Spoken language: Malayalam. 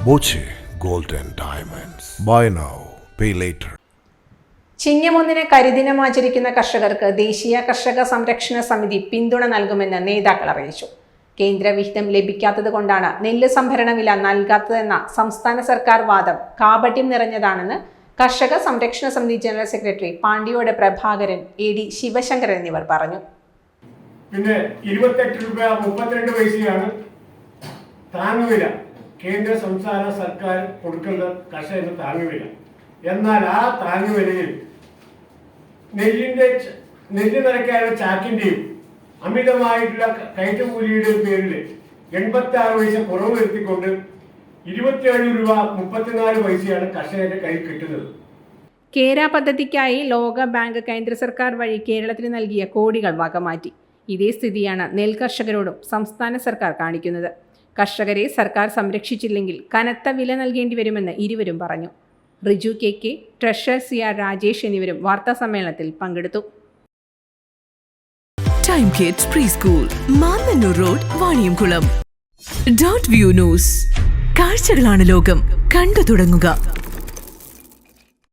Boche gold and diamonds. Buy now, pay later. Chingam 1 കരിദിനം ആചരിക്കുന്ന കർഷകർക്ക് ദേശീയ കർഷക സംരക്ഷണ സമിതി പിന്തുണ നൽകുമെന്ന് നേതാക്കൾ അറിയിച്ചു. കേന്ദ്ര വിഹിതം ലഭിക്കാത്തത് കൊണ്ടാണ് നെല്ല് സംഭരണ വില നൽകാത്തതെന്ന സംസ്ഥാന സർക്കാർ വാദം കാപട്യം നിറഞ്ഞതാണെന്ന് കർഷക സംരക്ഷണ സമിതി general secretary Pandiyode Prabhakaran, AD Sivasankaran എന്നിവർ പറഞ്ഞു. പിന്നെ 28 രൂപ 32 പൈസയാണ് താങ്ങുവില. കേന്ദ്ര സംസ്ഥാന സർക്കാർ കൊടുക്കുന്ന കർഷകർക്ക് താങ്ങുവില. എന്നാൽ ആ താങ്ങുവിലയിൽ നെല്ല് നിറയ്ക്കാനുള്ള ചാക്കിന്റെയും അമിതമായിട്ടുള്ള കയറ്റുകൂലിയുടെയും പേരിൽ 86 പൈസ കുറവ് വരുത്തിക്കൊണ്ട് 27 രൂപ 34 പൈസയാണ് കർഷകരുടെ കയ്യിൽ കിട്ടുന്നത്. കേര പദ്ധതിക്കായി ലോക ബാങ്ക് കേന്ദ്ര സർക്കാർ വഴി കേരളത്തിന് നൽകിയ കോടികൾ വകമാറ്റി. ഇതേ സ്ഥിതിയാണ് നെൽകർഷകരോടും സംസ്ഥാന സർക്കാർ കാണിക്കുന്നത്. കർഷകരെ സർക്കാർ സംരക്ഷിച്ചില്ലെങ്കിൽ കനത്ത വില നൽകേണ്ടി വരുമെന്ന് ഇരുവരും പറഞ്ഞു. Riju KK, treasurer CR Rajesh എന്നിവരും വാർത്താ സമ്മേളനത്തിൽ പങ്കെടുത്തു. Time kids pre school, Mannannur road, Vaniyamkulam. .view news. കാഴ്ചകളാണ് ലോകം, കണ്ടു തുടങ്ങുക.